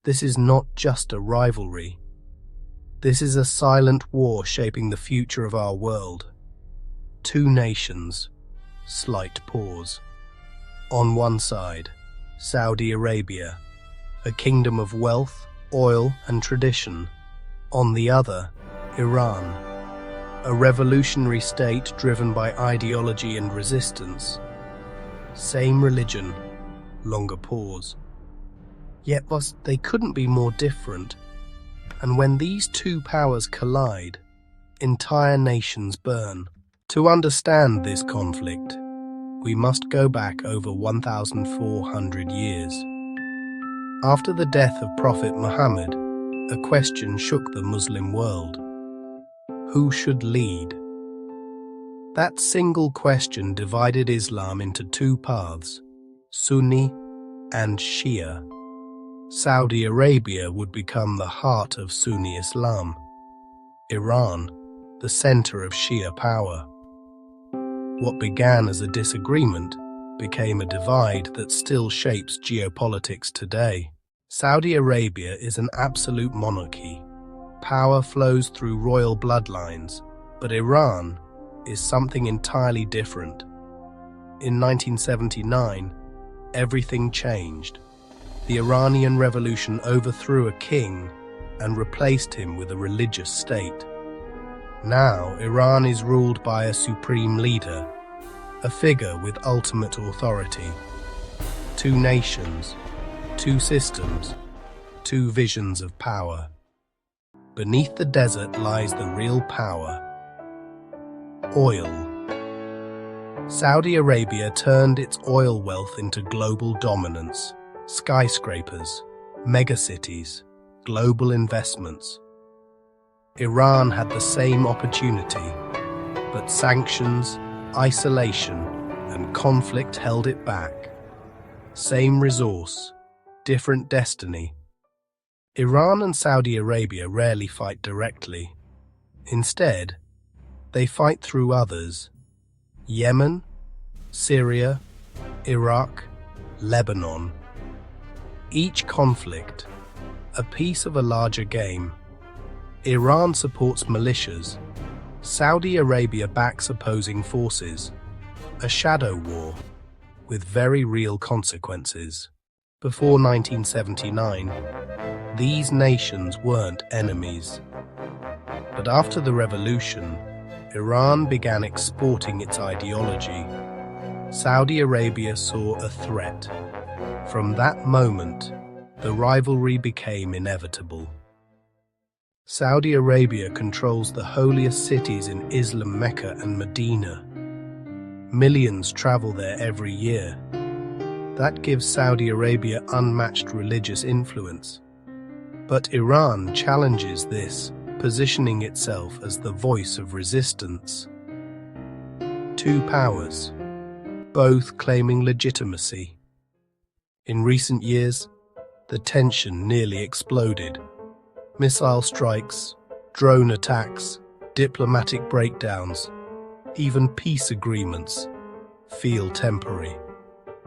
This is not just a rivalry. This is a silent war shaping the future of our world. Two nations. Slight pause. On one side, Saudi Arabia, a kingdom of wealth, oil, and tradition. On the other, Iran, a revolutionary state driven by ideology and resistance. Same religion, longer pause. Yet they couldn't be more different. And when these two powers collide, entire nations burn. To understand this conflict, we must go back over 1,400 years. After the death of Prophet Muhammad, a question shook the Muslim world. Who should lead? That single question divided Islam into two paths, Sunni and Shia. Saudi Arabia would become the heart of Sunni Islam, Iran, the center of Shia power. What began as a disagreement became a divide that still shapes geopolitics today. Saudi Arabia is an absolute monarchy. Power flows through royal bloodlines, but Iran is something entirely different. In 1979, everything changed. The Iranian Revolution overthrew a king and replaced him with a religious state. Now, Iran is ruled by a supreme leader, a figure with ultimate authority. Two nations, two systems, two visions of power. Beneath the desert lies the real power. Oil. Saudi Arabia turned its oil wealth into global dominance. Skyscrapers, megacities, global investments. Iran had the same opportunity, but sanctions, isolation, and conflict held it back. Same resource, different destiny. Iran and Saudi Arabia rarely fight directly. Instead, they fight through others. Yemen, Syria, Iraq, Lebanon. Each conflict, a piece of a larger game. Iran supports militias. Saudi Arabia backs opposing forces. A shadow war, with very real consequences. Before 1979, these nations weren't enemies. But after the revolution, Iran began exporting its ideology. Saudi Arabia saw a threat. From that moment, the rivalry became inevitable. Saudi Arabia controls the holiest cities in Islam, Mecca and Medina. Millions travel there every year. That gives Saudi Arabia unmatched religious influence. But Iran challenges this, positioning itself as the voice of resistance. Two powers, both claiming legitimacy. In recent years, the tension nearly exploded. Missile strikes, drone attacks, diplomatic breakdowns, even peace agreements feel temporary,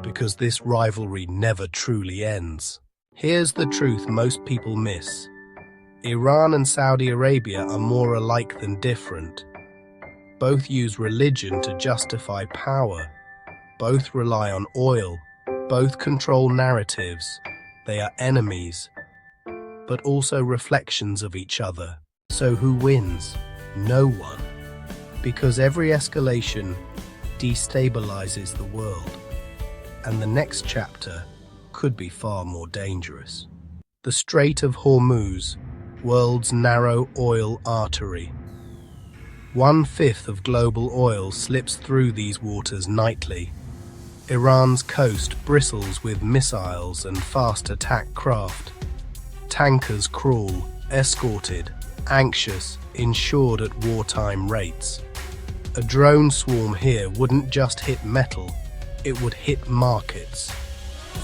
because this rivalry never truly ends. Here's the truth most people miss. Iran and Saudi Arabia are more alike than different. Both use religion to justify power. Both rely on oil. Both control narratives. They are enemies, but also reflections of each other. So who wins? No one. Because every escalation destabilizes the world. And the next chapter could be far more dangerous. The Strait of Hormuz, world's narrow oil artery. 1/5 of global oil slips through these waters nightly. Iran's coast bristles with missiles and fast attack craft. Tankers crawl, escorted, anxious, insured at wartime rates. A drone swarm here wouldn't just hit metal, it would hit markets.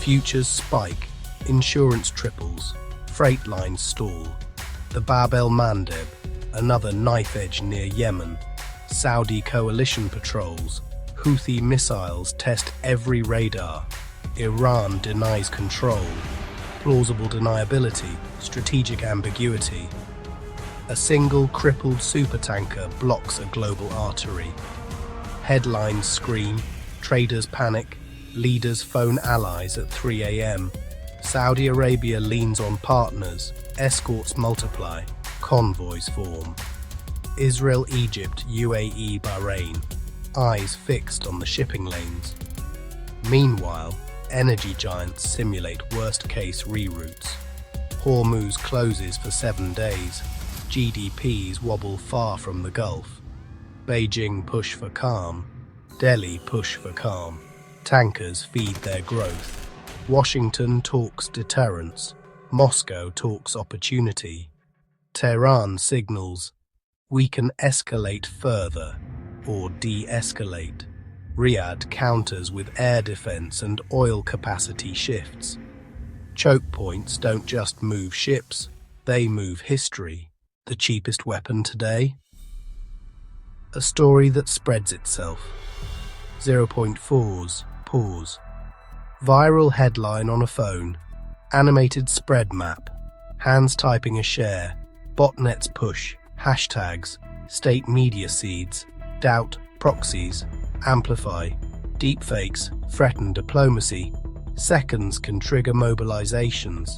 Futures spike, insurance triples, freight lines stall. The Bab el-Mandeb, another knife edge near Yemen. Saudi coalition patrols. Houthi missiles test every radar. Iran denies control. plausible deniability, strategic ambiguity. A single crippled supertanker blocks a global artery. Headlines scream, traders panic, leaders phone allies at 3 a.m. Saudi Arabia leans on partners, escorts multiply, convoys form. Israel, Egypt, UAE, Bahrain, eyes fixed on the shipping lanes. Meanwhile, energy giants simulate worst-case reroutes. Hormuz closes for 7 days. GDPs wobble far from the Gulf. Beijing push for calm. Delhi push for calm. Tankers feed their growth. Washington talks deterrence. Moscow talks opportunity. Tehran signals, we can escalate further or de-escalate. Riyadh counters with air defense and oil capacity shifts. Choke points don't just move ships, they move history. The cheapest weapon today? A story that spreads itself. 0.4's pause. Viral headline on a phone. Animated spread map. Hands typing a share. Botnets push. Hashtags. State media seeds. Doubt. Proxies. Amplify. Deepfakes. Threaten diplomacy. Seconds can trigger mobilizations.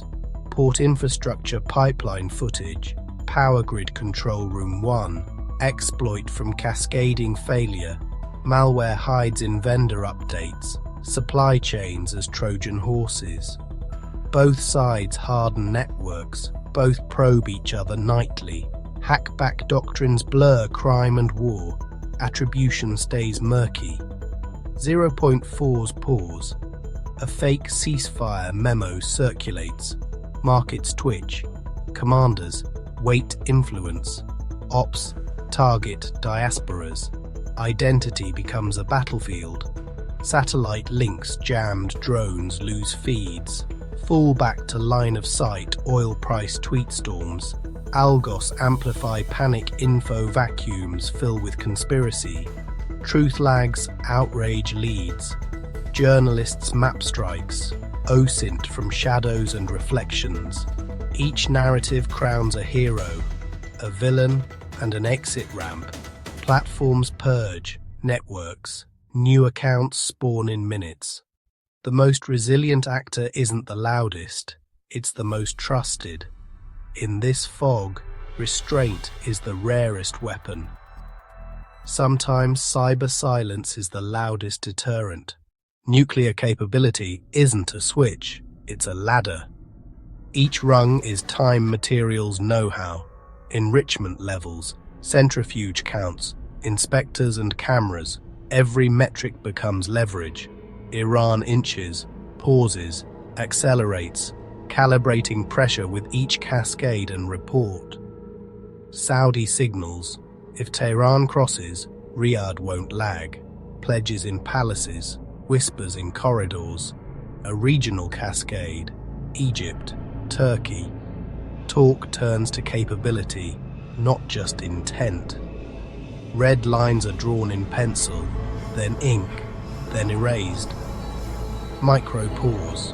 Port infrastructure pipeline footage. Power grid control room 1. Exploit from cascading failure. Malware hides in vendor updates. Supply chains as Trojan horses. Both sides harden networks. Both probe each other nightly. Hackback doctrines blur crime and war. Attribution stays murky. 0.4's pause. A fake ceasefire memo circulates. Markets twitch. Commanders weight influence. Ops target diasporas. Identity becomes a battlefield. Satellite links jammed, drones lose feeds. Fall back to line of sight, oil price tweet storms. Algos amplify panic, info vacuums fill with conspiracy. Truth lags, outrage leads. Journalists map strikes. OSINT from shadows and reflections. Each narrative crowns a hero, a villain, and an exit ramp. Platforms purge, networks, new accounts spawn in minutes. The most resilient actor isn't the loudest, it's the most trusted. In this fog, restraint is the rarest weapon. Sometimes cyber silence is the loudest deterrent. Nuclear capability isn't a switch, it's a ladder. Each rung is time, materials, know-how, enrichment levels, centrifuge counts, inspectors and cameras. Every metric becomes leverage. Iran inches, pauses, accelerates, calibrating pressure with each cascade and report. Saudi signals, if Tehran crosses, Riyadh won't lag. Pledges in palaces, whispers in corridors. A regional cascade, Egypt, Turkey. Talk turns to capability, not just intent. Red lines are drawn in pencil, then ink, then erased. Micro pause.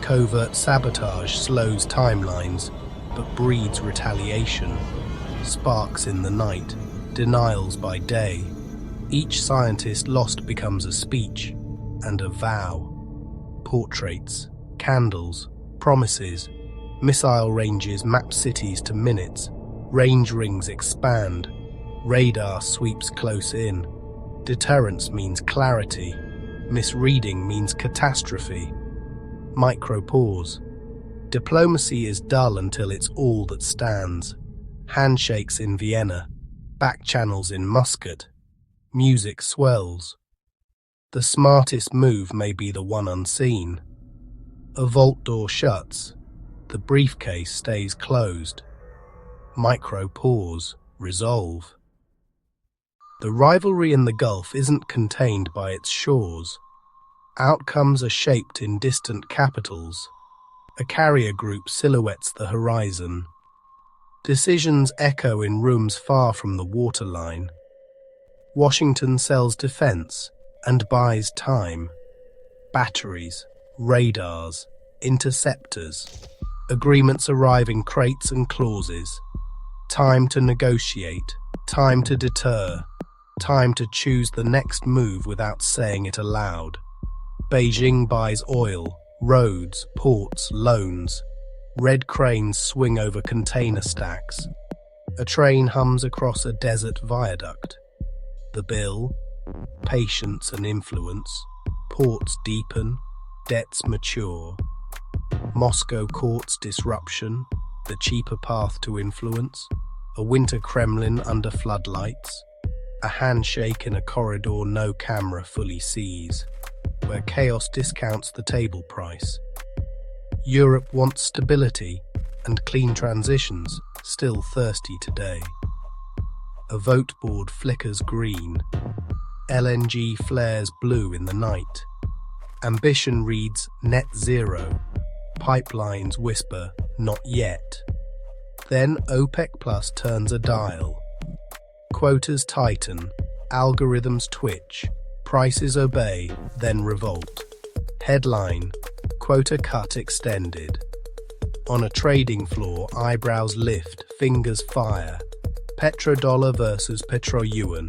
Covert sabotage slows timelines, but breeds retaliation. Sparks in the night, denials by day. Each scientist lost becomes a speech and a vow. Portraits, candles, promises. Missile ranges map cities to minutes. Range rings expand. Radar sweeps close in. Deterrence means clarity. Misreading means catastrophe. Micro pause. Diplomacy is dull until it's all that stands. Handshakes in Vienna. Back channels in Muscat. Music swells. The smartest move may be the one unseen. A vault door shuts. The briefcase stays closed. Micro pause. Resolve. The rivalry in the Gulf isn't contained by its shores. Outcomes are shaped in distant capitals. A carrier group silhouettes the horizon. Decisions echo in rooms far from the waterline. Washington sells defense and buys time. Batteries, radars, Interceptors. Agreements arrive in crates and clauses. Time to negotiate. Time to deter. Time to choose the next move without saying it aloud. Beijing buys oil, roads, ports, loans. Red cranes swing over container stacks. A train hums across a desert viaduct. The bill, patience and influence. Ports deepen, debts mature. Moscow courts disruption, the cheaper path to influence. A winter Kremlin under floodlights. A handshake in a corridor no camera fully sees, where chaos discounts the table price. Europe wants stability and clean transitions, still thirsty today. A vote board flickers green. LNG flares blue in the night. Ambition reads net zero. Pipelines whisper not yet. Then OPEC Plus turns a dial. Quotas tighten, algorithms twitch, prices obey, then revolt. Headline: quota cut extended. On a trading floor, eyebrows lift, fingers fire. Petrodollar versus petro-yuan.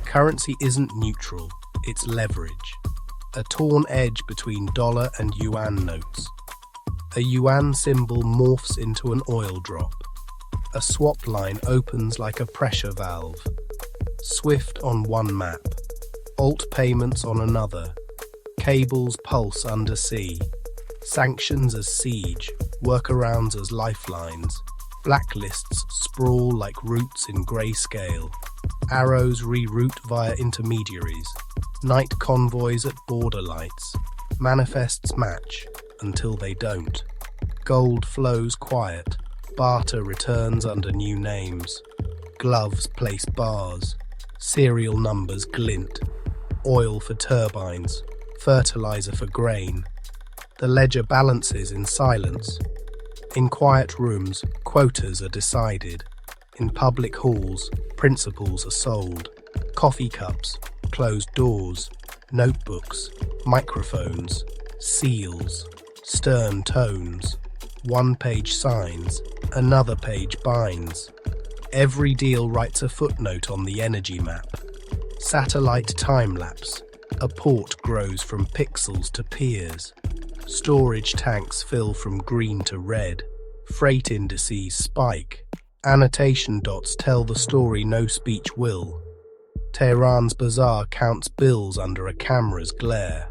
Currency isn't neutral, it's leverage. A torn edge between dollar and yuan notes. A yuan symbol morphs into an oil drop. A swap line opens like a pressure valve. Swift on one map. Alt payments on another. Cables pulse undersea. Sanctions as siege. Workarounds as lifelines. Blacklists sprawl like roots in grayscale. Arrows reroute via intermediaries. Night convoys at border lights. Manifests match until they don't. Gold flows quiet. Barter returns under new names. Gloves place bars. Serial numbers glint. Oil for turbines. Fertilizer for grain. The ledger balances in silence. In quiet rooms, quotas are decided. In public halls, principles are sold. Coffee cups, closed doors, notebooks, microphones, seals, stern tones. One-page signs, another page binds. Every deal writes a footnote on the energy map. Satellite time-lapse. A port grows from pixels to piers. Storage tanks fill from green to red. Freight indices spike. Annotation dots tell the story no speech will. Tehran's bazaar counts bills under a camera's glare.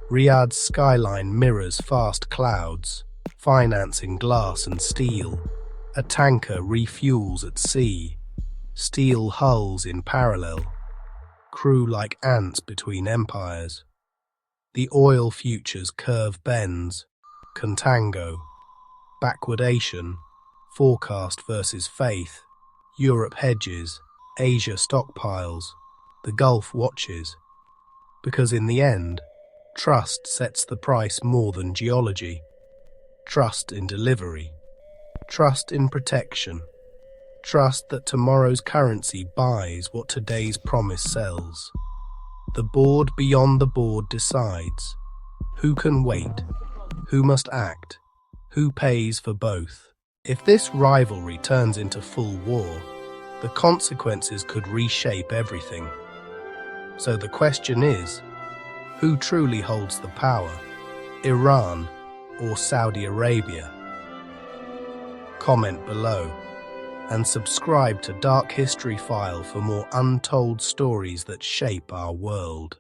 Riyadh's skyline mirrors fast clouds. Financing glass and steel. A tanker refuels at sea. Steel hulls in parallel. Crew like ants between empires. The oil futures curve bends. Contango. Backwardation. Forecast versus faith. Europe hedges. Asia stockpiles. The Gulf watches. Because in the end, trust sets the price more than geology. Trust in delivery. Trust in protection. Trust that tomorrow's currency buys what today's promise sells. The board beyond the board decides. Who can wait? Who must act? Who pays for both? If this rivalry turns into full war, the consequences could reshape everything. So the question is, who truly holds the power? Iran or Saudi Arabia? Comment below and subscribe to Dark History File for more untold stories that shape our world.